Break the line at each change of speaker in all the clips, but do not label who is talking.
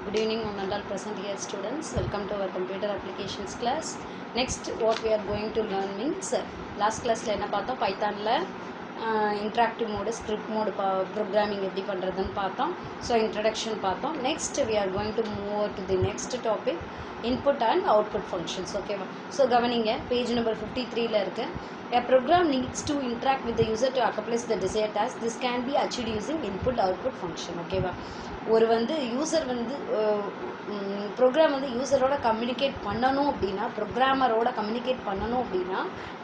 Good evening, one and all present here students. Welcome to our computer applications class. Next, what we are going to learn means last class la enna paathom Python la interactive mode, script mode programming eppadi pandradhunu paathom. So introduction paathom. Next, we are going to move over to the next topic, input and output functions. Okay va. So gavaninga page number 53 la irukku. A program needs to interact with the user to accomplish the desired task. This can be achieved using input output function. Okay va. ஒரு வந்து user வந்து program வந்து யூசரோட communicate பண்ணணும் அப்படின்னா, ப்ரோக்ராமரோட communicate பண்ணணும் அப்படின்னா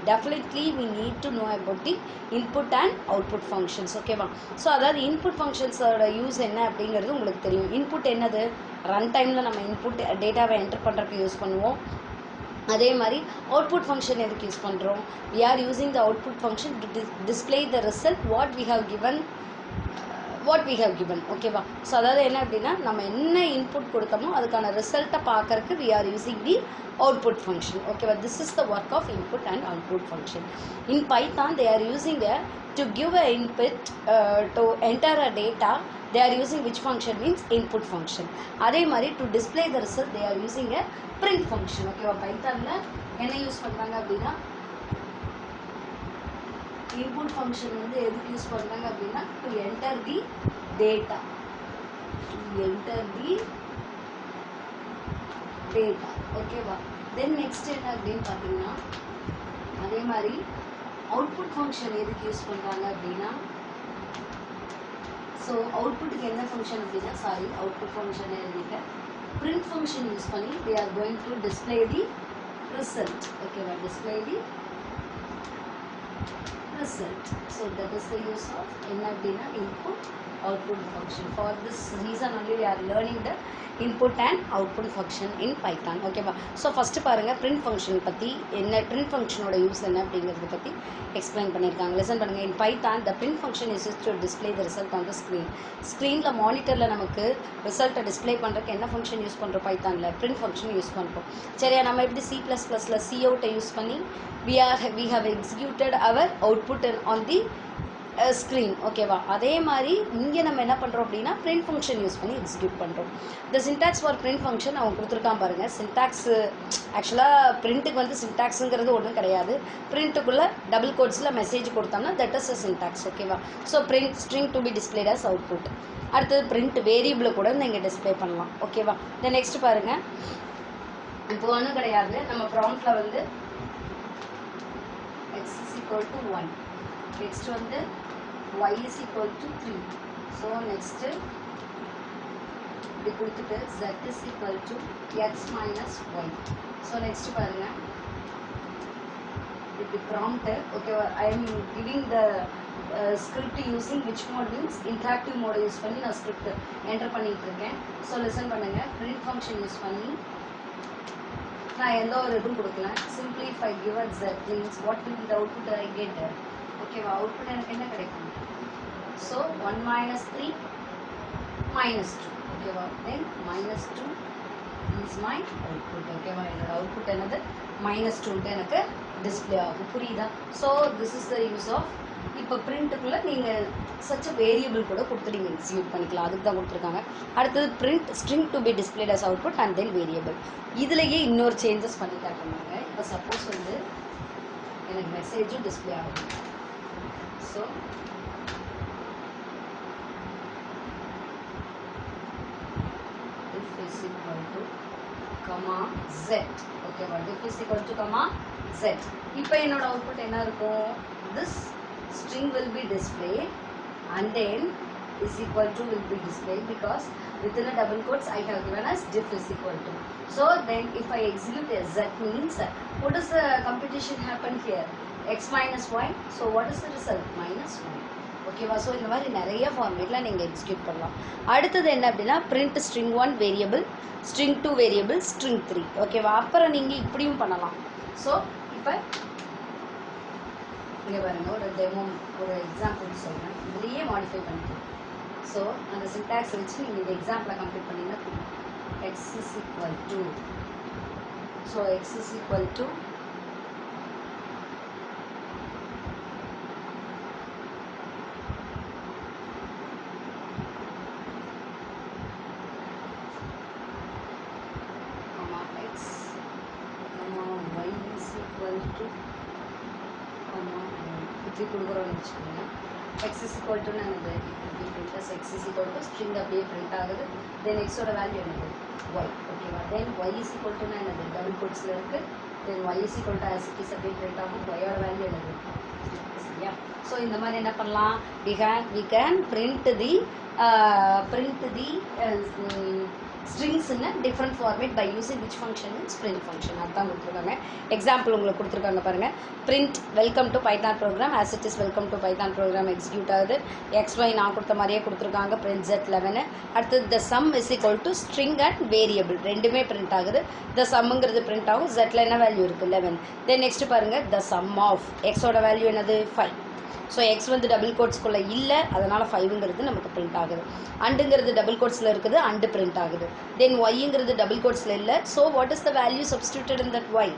definitely we need to know about the input and output functions. ஓகேவா? So அதாவது இன்புட் ஃபங்க்ஷன்ஸோட யூஸ் என்ன அப்படிங்கிறது உங்களுக்கு தெரியும். இன்புட் என்னது? ரன் டைமில் நம்ம இன்புட் டேட்டாவை என்டர் பண்ணுறதுக்கு யூஸ் பண்ணுவோம். அதே மாதிரி அவுட்புட் ஃபங்க்ஷன் எதுக்கு யூஸ் பண்ணுறோம்? We are using the output function to display the result what we have given. ஓகேவா? ஸோ அதாவது என்ன அப்படின்னா, நம்ம என்ன இன்புட் கொடுத்தோமோ அதுக்கான ரிசல்ட்டை பார்க்கறதுக்கு we are using the output function. ஓகேவா? This is the work of input and output function. In Python they are using to give a input to enter a data, they are using which function means input function. அதே மாதிரி to display the result they are using a print function. ஓகேவா? பைத்தான்ல என்ன use பண்ணுறாங்க அப்படின்னா, input function வந்து எதுக்கு use பண்ணுறாங்க அப்படின்னா, to enter the data. ஓகேவா? தென் நெக்ஸ்ட் என்ன அப்படின்னு பார்த்தீங்கன்னா, அதே மாதிரி அவுட்புட் ஃபங்க்ஷன் எதுக்கு யூஸ் பண்ணுறாங்க அப்படின்னா, ஸோ அவுட்புட்டுக்கு என்ன ஃபங்க்ஷன் அப்படின்னா, அவுட்புட் ஃபங்க்ஷன் எழுதிக்க print ஃபங்க்ஷன் யூஸ் பண்ணி they are going to display the result. ஓகேவா? display the result. So that is the use of என்ன அப்படின்னா input output function. For this reason only we are learning the input and output function in Python. ஓகேவா? So first பாருங்கள், print function பற்றி என்ன, print ஃபங்க்ஷனோட use என்ன அப்படிங்கிறத பற்றி explain பண்ணியிருக்காங்க. லிசன் பண்ணுங்கள். இன் Python the print function is to display the result on the screen. ஸ்க்ரீனில் மானிட்டரில் நமக்கு ரிசல்ட்டை டிஸ்பிளே பண்ணுறதுக்கு என்ன ஃபங்க்ஷன் யூஸ் பண்ணுறோம்? பைத்தானில் பிரிண்ட் ஃபங்க்ஷன் யூஸ் பண்ணுறோம். சரியா? நம்ம எப்படி C++ல cout யூஸ் பண்ணி we have executed our output on the screen. ஓகேவா? அதே மாதிரி இங்கே நம்ம என்ன பண்ணுறோம் அப்படின்னா, print function யூஸ் பண்ணி எக்ஸிக்யூட் பண்ணுறோம். இந்த சின்டாக்ஸ் ஃபார் print function அவங்க கொடுத்துருக்கான் பாருங்கள். சின்டாக்ஸு ஆக்சுவலாக பிரிண்ட்டுக்கு வந்து சின்டாக்ஸுங்கிறது ஒன்றும் கிடையாது. பிரிண்ட்டுக்குள்ளே டபுள் கோட்ஸில் மெசேஜ் கொடுத்தோம்னா தட் இஸ் அ சின்டாக்ஸ். ஓகேவா? So print string to be displayed as output. அடுத்தது print வேரியபிளை கூட நீங்கள் டிஸ்பிளே பண்ணலாம். ஓகேவா? இந்த நெக்ஸ்ட் பாருங்கள். இப்போ ஒன்றும் கிடையாது. நம்ம ப்ராம்ப்டில் வந்து x is equal to 1. Next வந்து y is equal to 3. So next இப்படி கொடுத்துட்டு z is equal to x minus y. So next பாருங்க, இப்படி prompt. ஓகேவா? I am giving the script using which mode means interactive mode use பண்ணி நான் script enter பண்ணிட்டு இருக்கேன். ஸோ லிசன் பண்ணுங்க. print function யூஸ் பண்ணி நான் எந்த ஒரு இதுவும் கொடுக்கல. Simply if I give a z means what will be the output I get. ஓகேவா? அவுட்புட் எனக்கு என்ன கிடைக்கும்? So 1 minus 3 minus 2. ஓகேவா? தென் minus 2 is my output. ஓகேவா? என்னோட அவுட்புட் என்னது? -2 எனக்கு டிஸ்பிளே ஆகும். புரியுதா? So this is the use of. இப்போ பிரிண்ட்டுக்குள்ளே நீங்கள் சச் அ வேரியபிள் கூட கொடுத்து நீங்கள் எக்ஸிக்யூட் பண்ணிக்கலாம். அதுக்கு தான் கொடுத்துருக்காங்க. அடுத்தது print string to be displayed as output and then variable. இதுலேயே இன்னொரு சேஞ்சஸ் பண்ணி காட்டுறாங்க. இப்போ சப்போஸ் வந்து எனக்கு மெசேஜும் டிஸ்பிளே ஆகும். So if is equal to comma z. ஓகேவா? if is equal to comma z. இப்போ என்னோட அவுட்புட் என்ன இருக்கும்? this string will be displayed and then is equal to will be displayed because within a double quotes I have given as diff is equal to. So then if I execute as z means what is the computation happen here? X minus y. So what is the result? -1. ஓகேவா? So இந்த மாதிரி நிறைய ஃபார்மேட்டில் நீங்கள் execute பண்ணலாம். அடுத்தது என்ன அப்படின்னா, print string 1 variable, string 2 variable, string 3. ஓகேவா? அப்புறம் நீங்கள் இப்படியும் பண்ணலாம். ஸோ இப்போ இங்கே பாருங்கள், ஒரு டெமோ, ஒரு எக்ஸாம்பிள் சொல்கிறேன். இதுலேயே மாடிஃபை பண்ணிக்கலாம். ஸோ அந்த சின்டாக்ஸ் வச்சு நீங்கள் இந்த எக்ஸாம்பிளை கம்ப்ளீட் பண்ணிங்கன்னா x is equal to, so x is equal to to இப்படி கொடுக்குறோம்னு வச்சுக்கோங்க. எக்ஸ் இஸ் ஈக்குவல் டு என்னது இப்படி prints x is equal to string அப்படியே பிரிண்ட் ஆகுது. தென் எக்ஸோட வேல்யூ என்னது ஒய். ஓகேவா. Then y is equal to என்னது டபுள் கோட்ஸில் இருக்குது. Then y is equal to as it is அப்படியே பிரிண்ட் ஆகும். ஒய்யோட வேல்யூ என்னது சரியா. ஸோ இந்த மாதிரி என்ன பண்ணலாம், we can print the strings in a different format by using which function is print function. அதான் கொடுத்துருக்காங்க. எக்ஸாம்பிள் உங்களுக்கு கொடுத்துருக்காங்க பாருங்கள். print welcome to python program as it is welcome to python program execute ஆகுது. xy நான் கொடுத்த மாதிரியே கொடுத்துருக்காங்க. print z11. அடுத்தது the sum is equal to string and variable ரெண்டுமே print ஆகுது. the sumங்கிறது print ஆகும். zல என்ன வேல்யூ இருக்குது 11. தென் நெக்ஸ்ட் பாருங்கள் the sum of xோட வேல்யூ என்னது 5. ஸோ எக்ஸ் வந்து டபுள் கோட்ஸ்குள்ளே இல்லை, அதனால் 5ங்கிறது நமக்கு பிரிண்ட் ஆகுது. அண்டுங்கிறது டபுள் கோட்ஸில் இருக்குது, அண்டு பிரிண்ட் ஆகுது. தென் ஒய்ங்கிறது டபுள் கோட்ஸில் இல்லை. So what is the value substituted in that y.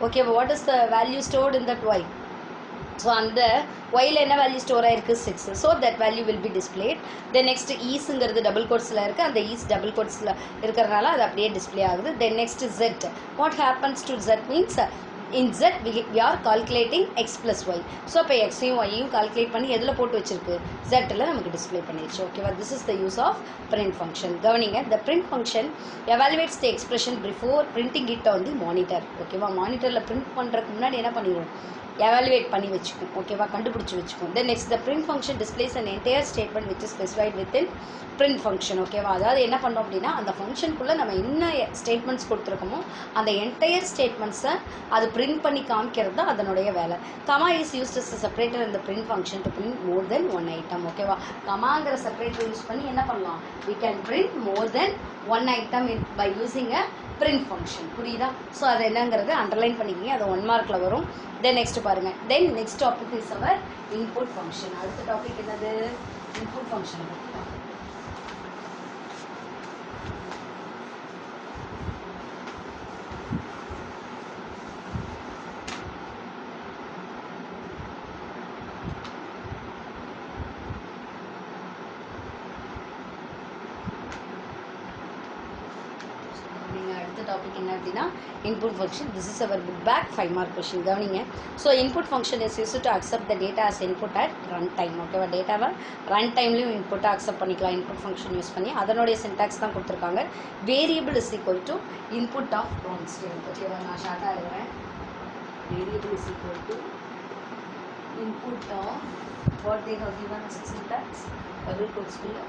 Okay, what is the value stored in that y. So அந்த ஒயில் என்ன வேல்யூ ஸ்டோர் ஆயிருக்கு 6. So that value will be displayed. Then next ஈஸுங்கிறது double கோட்ஸில் இருக்குது, அந்த ஈஸ் டபுள் கோட்ஸில் இருக்கிறதுனால அது அப்படியே டிஸ்பிளே ஆகுது. Then next z. What happens to z means in z we are calculating x plus y. So அப்போ எக்ஸையும் ஒய்யும் கால்குலேட் பண்ணி எதில் போட்டு வச்சிருக்கு zல நமக்கு டிஸ்பிளே பண்ணிடுச்சு. ஓகேவா. This is the use of print function. கவனிங்க, the print function evaluates the expression before printing it on the monitor. ஓகேவா. மானிட்டரில் பிரிண்ட் பண்ணுறதுக்கு முன்னாடி என்ன பண்ணிடுவோம், எவாலுவேட் பண்ணி வச்சுக்கும். ஓகேவா, கண்டுபிடிச்சி வச்சுக்கும். Then next the print function displays an entire statement which is specified with in print function. ஓகேவா. அதாவது என்ன பண்ணோம் அப்படின்னா அந்த ஃபங்க்ஷனுக்குள்ளே நம்ம என்ன ஸ்டேட்மெண்ட்ஸ் கொடுத்துருக்கோமோ அந்த என்டையர் ஸ்டேட்மெண்ட்ஸை அது பிரிண்ட் பண்ணி காமிக்கிறது தான் அதனுடைய வேலை. Comma is used as separator இந்த print function to print more than one item. ஓகேவா. கமாங்கிற செப்பரேட்டர் யூஸ் பண்ணி என்ன பண்ணலாம், we can print more than one item by using a print function. புரியுதா. ஸோ அது என்னங்கிறது அண்டர்லைன் பண்ணிக்கிங்க, அது 1 மார்க்கில் வரும். தென் நெக்ஸ்ட் பாருங்கள். Then next topic is our input function. அடுத்த டாபிக் என்னது, இன்புட் ஃபங்க்ஷன் பற்றி பார்க்கலாம். டாபிக் என்ன அப்படின்னா input function. This is our book back 5 mark question. கவனிங்க. So input function is use to accept the data as input at run time. ஓகேவா. டேட்டாவை run டைம்லையும் இன்புட்டாக அக்செப்ட் பண்ணிக்கலாம் இன்புட் ஃபங்க்ஷன் யூஸ் பண்ணி. அதனுடைய சின்டாக்ஸ் தான் கொடுத்துருக்காங்க. Variable is equal to input of constant. ஓகேவா. நான் ஷார்ட்டாக எழுதுறேன். Variable is equal to input of what they have given as syntax double கோட்ஸ்குள்ள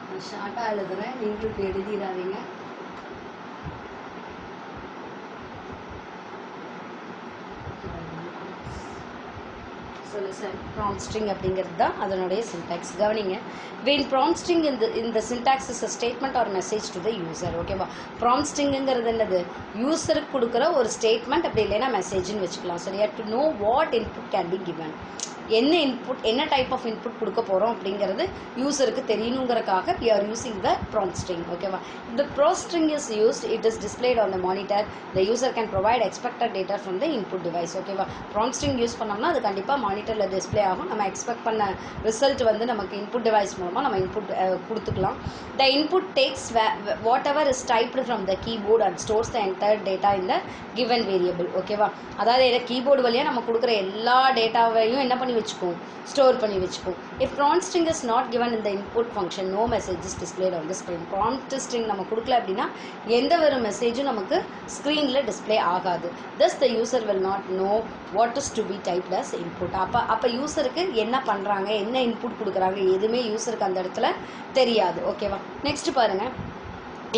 நான் ஷார்ட்டாக எழுதுறேன், நீங்களும் எழுதிடாதீங்க. prompt string அப்படிங்கிறது தான் அதனுடைய syntax. கவனிங்க. when prompt string in the syntax is a statement or message to the user. ஓகேவா. prompt stringங்கிறது என்னது, யூசருக்கு கொடுக்குற ஒரு ஸ்டேட்மெண்ட், அப்படி இல்லைன்னா மெசேஜ்னு வச்சுக்கலாம். சரியா. to know what input can be given. என்ன இன்புட், என்ன டைப் ஆஃப் இன்புட் கொடுக்க போகிறோம் அப்படிங்கிறது யூசருக்கு தெரியணுங்கிறதுக்காக we are using the prompt string. ஓகேவா. the prompt string is used, it is displayed on the monitor. the user can provide expected data from the input device. ஓகேவா. prompt string use பண்ணோம்னா அது கண்டிப்பாக மானிட்டரில் display ஆகும். நம்ம expect பண்ண result வந்து நமக்கு இன்புட் டிவைஸ் மூலமாக நம்ம இன்புட் கொடுத்துக்கலாம். the input takes whatever is typed from the keyboard and stores the entire data in the given variable. ஓகேவா. அதாவது கீபோர்டு வழியாக நம்ம கொடுக்குற எல்லா டேட்டாவையும் என்ன பண்ணி வச்சுக்கும், ஸ்டோர் பண்ணி வச்சுக்கும். if prompt string is not given in the input function, no message is displayed on the screen. prompt string நம்ம கொடுக்கல அப்படின்னா எந்த ஒரு மெசேஜும் நமக்கு ஸ்க்ரீனில் டிஸ்பிளே ஆகாது. thus the user will not know what is to be typed as input. அப்போ யூசருக்கு என்ன பண்ணுறாங்க, என்ன இன்புட் கொடுக்குறாங்க, எதுவுமே யூசருக்கு அந்த இடத்துல தெரியாது. ஓகேவா. நெக்ஸ்ட் பாருங்கள்,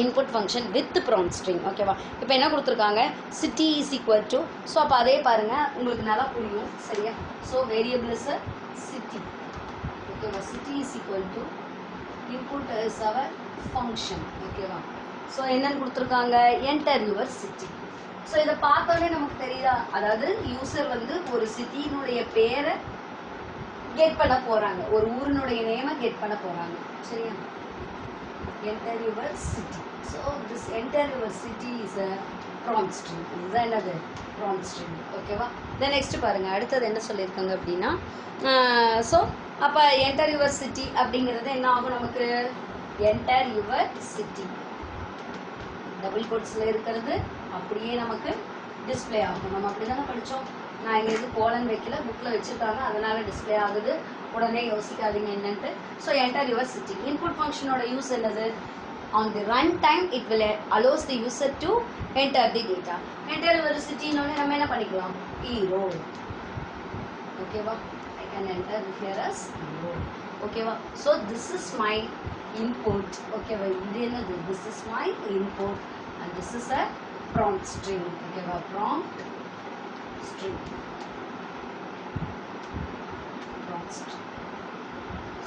input function with prompt string. ஓகேவா. இப்போ என்ன கொடுத்துருக்காங்க, city is equal to. So அப்போ அதே பாருங்கள், உங்களுக்கு நல்லா புரியும். சரியா. So variable is city. ஓகேவா. city is equal to input is our function. ஓகேவா. ஸோ என்னன்னு கொடுத்துருக்காங்க, enter your city. ஸோ இதை பார்த்தோன்னே நமக்கு தெரியுதா, அதாவது யூசர் வந்து ஒரு சிட்டியினுடைய பேரை கெட் பண்ண போகிறாங்க, ஒரு ஊரினுடைய நேமை கெட் பண்ண போகிறாங்க. சரியா. enter your city. So this enter your city is a prompt string. இதுதான் என்னது, prompt string. ஓகேவா. தென் நெக்ஸ்ட் பாருங்க, அடுத்தது என்ன சொல்லியிருக்காங்க அப்படின்னா, ஸோ அப்போ enter your city அப்படிங்கிறது என்ன ஆகும், நமக்கு enter your city டபுள் கோட்ஸில் இருக்கிறது அப்படியே நமக்கு டிஸ்பிளே ஆகும். நம்ம அப்படி தானே படித்தோம். நான் இங்கே எது கோலன் வைக்கல, புக்கில் வச்சுருக்காங்க, அதனால டிஸ்பிளே ஆகுது. உடனே யோசிக்காதீங்க என்னன்ட்டு. So enter your city. Input ஃபங்க்ஷனோட யூஸ் என்னது? On the run time it will allows the user to enter the data. Enter your city னோனே நம்ம என்ன பண்ணிக்கலாம்? Erode. ஓகேவா? I can enter here as Erode. ஓகேவா? So this is my input. ஓகேவா? இது என்னது? This is my input and this is a prompt string. ஓகேவா? Prompt string. Prompt string.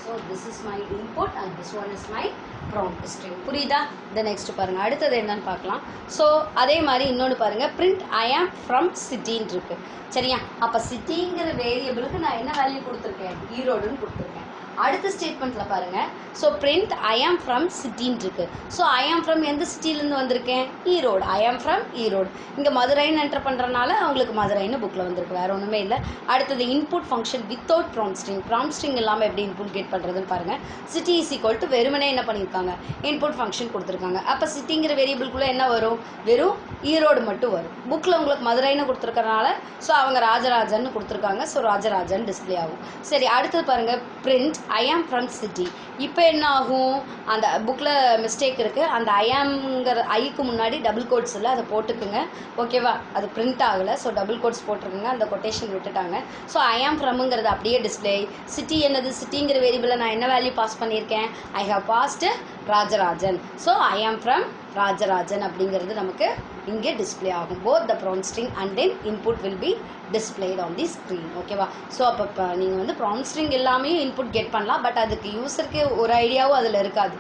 So this is my input and this one is my prompt string. புரியுதா? the next பாருங்க, அடுத்தது என்னன்னு பார்க்கலாம். So அதே மாதிரி இன்னொன்று பாருங்க, print I am from சிட்டின்னு இருக்கு. சரியா? அப்போ சிட்டிங்கிற வேரியபிளுக்கு நான் என்ன வேல்யூ கொடுத்துருக்கேன்? ஈரோடுன்னு கொடுத்துருக்கேன். அடுத்த ஸ்டேட்மெண்ட்டில் பாருங்கள், so print I am from சிட்டின்னு இருக்கு. ஸோ ஐ ஆம் ஃப்ரம் எந்த சிட்டிலேருந்து வந்திருக்கேன்? ஈரோடு. ஐ ஆம் ஃப்ரம் ஈரோடு. இங்கே மதுரைன்னு என்டர் பண்ணுறதுனால அவங்களுக்கு மதுரைன்னு புக்கில் வந்திருக்கு, வேறு ஒன்றுமே இல்லை. அடுத்தது input function without prompt string. Prompt string இல்லாமல் எப்படி இன்புட் கெட் பண்ணுறதுன்னு பாருங்கள். சிட்டி இஸ் ஈக்குவல் டு வெறுமனே என்ன பண்ணியிருக்காங்க? இன்புட் ஃபங்க்ஷன் கொடுத்துருக்காங்க. அப்போ சிட்டிங்கிற வேரியபிள்குள்ளே என்ன வரும்? வெறும் ஈரோடு மட்டும் வரும். புக்கில் உங்களுக்கு மதுரைன்னு கொடுத்துருக்கறனால ஸோ அவங்க ராஜராஜன்னு கொடுத்துருக்காங்க. ஸோ ராஜராஜன் டிஸ்பிளே ஆகும். சரி, அடுத்தது பாருங்கள், print I am from city. இப்போ என்ன ஆகும்? அந்த புக்கில் மிஸ்டேக் இருக்குது. அந்த ஐ ஆம்ங்கிற ஐக்கு முன்னாடி டபுள் கோட்ஸ் இல்லை, அதை போட்டுக்குங்க. ஓகேவா? அது பிரிண்ட் ஆகலை. ஸோ டபுள் கோட்ஸ் போட்டிருக்குங்க, அந்த கொட்டேஷன் விட்டுட்டாங்க. ஸோ ஐ ஆம் ஃப்ரம்ங்கிறது அப்படியே டிஸ்பிளே. சிட்டி என்னது? சிட்டிங்கிற வேரியபிளில் நான் என்ன வேல்யூ பாஸ் பண்ணியிருக்கேன்? I have passed Rajarajan. So I am from Rajarajan அப்படிங்கிறது நமக்கு இங்கே டிஸ்பிளே ஆகும். Both the prompt string and then input will be displayed on the screen. ஓகேவா? ஸோ அப்போ நீங்கள் வந்து ப்ராம்ப்ட் ஸ்ட்ரிங் எல்லாமே இன்புட் கெட் பண்ணலாம். பட் அதுக்கு யூஸருக்கு ஒரு ஐடியாவும் அதில் இருக்காது.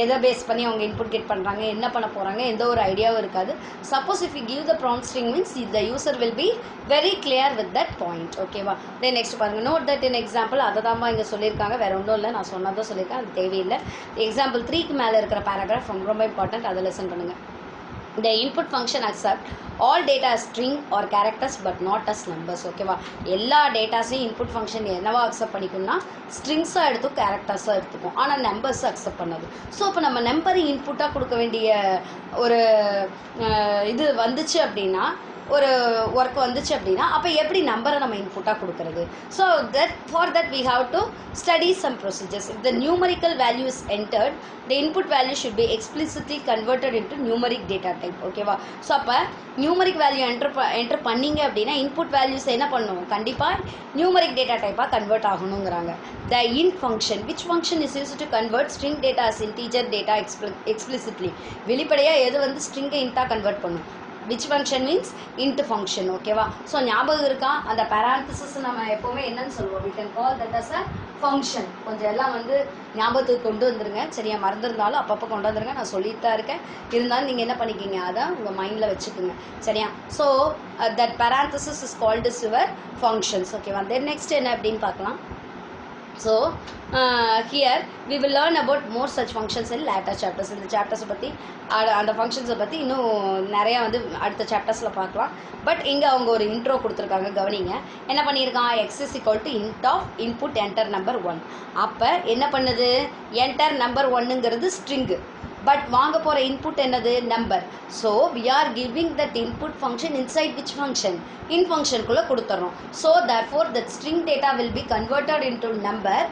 எதை பேஸ் பண்ணி அவங்க இன்புட் கெட் பண்ணுறாங்க, என்ன பண்ண போகிறாங்க, எந்த ஒரு ஐடியாவும் இருக்காது. Suppose if you give the prompt string means the user will be very clear with that point. ஓகேவா? தென் நெக்ஸ்ட் பாருங்கள், நோட் தட் இன் எக்ஸாம்பிள். அதை தான் இங்கே சொல்லியிருக்காங்க, வேறு ஒன்றும் இல்லை, நான் சொன்னதான் சொல்லியிருக்கேன், அது தேவையில்லை. எக்ஸாம்பிள் 3க்கு மேலே இருக்கிற பேராகிராஃப் ரொம்ப இம்பார்ட்டன்ட், அதை லெசன் பண்ணுங்கள். The input function accept all data as string or characters but not as numbers. ஓகேவா? எல்லா டேட்டாஸையும் இன்புட் ஃபங்க்ஷன் என்னவா அக்செப்ட் பண்ணிக்கணும்னா ஸ்ட்ரிங்ஸாக எடுத்துக்கும், கேரக்டர்ஸாக எடுத்துக்கும். ஆனால் நம்பர்ஸை அக்செப்ட் பண்ணது. ஸோ இப்போ நம்ம நம்பரை இன்புட்டாக கொடுக்க வேண்டிய ஒரு இது வந்துச்சு அப்படின்னா, ஒரு ஒர்க் வந்துச்சு அப்படின்னா, அப்போ எப்படி நம்பரை நம்ம இன்புட்டாக கொடுக்கறது? So for that we have to study some procedures. If the numerical value is entered, the input value should be explicitly converted into numeric data type. ஓகேவா? ஸோ அப்போ நியூமரிக் வேல்யூ என்டர் பண்ணீங்க அப்படின்னா இன்புட் வேல்யூஸ் என்ன பண்ணுவோம்? கண்டிப்பாக numeric data டைப்பாக convert ஆகணுங்கிறாங்க. The int function, which function is used to convert string data as integer data explicitly. வெளிப்படையாக எது வந்து ஸ்ட்ரிங்கை இன்ட்டாக கன்வெர்ட் பண்ணும்? which function means int function. ஓகேவா? ஸோ ஞாபகம் இருக்கா? அந்த பேரான்திசிஸ் நம்ம எப்போவுமே என்னன்னு சொல்லுவோம்? we can call that as a function. கொஞ்சம் எல்லாம் வந்து ஞாபகத்துக்கு கொண்டு வந்துருங்க. சரியா? மறந்துருந்தாலும் அப்பப்போ கொண்டு வந்துருங்க, நான் சொல்லிட்டு தான் இருக்கேன். இருந்தாலும் நீங்கள் என்ன பண்ணிக்கிங்க, அதை உங்கள் மைண்டில் வச்சுக்கோங்க. சரியா? So that parenthesis is called as your functions. ஓகேவா? தென் நெக்ஸ்ட் என்ன அப்படின்னு பார்க்கலாம். So here we will learn about more such functions in later chapters. இந்த சாப்டர்ஸை பற்றி அந்த ஃபங்க்ஷன்ஸை பற்றி இன்னும் நிறையா வந்து அடுத்த சாப்டர்ஸில் பார்க்கலாம். பட் இங்கே அவங்க ஒரு இன்ட்ரோ கொடுத்துருக்காங்க, கவனிங்க. என்ன பண்ணியிருக்கான்? x is equal to int of input enter number 1. அப்போ என்ன பண்ணுது? enter number 1ங்கிறது ஸ்ட்ரிங்கு. பட் வாங்க போகிற இன்புட் என்னது? Number. So we are giving that input function inside which function? Int ஃபங்க்ஷனுக்குள்ளே கொடுத்துட்றோம். So therefore that string data will be converted into number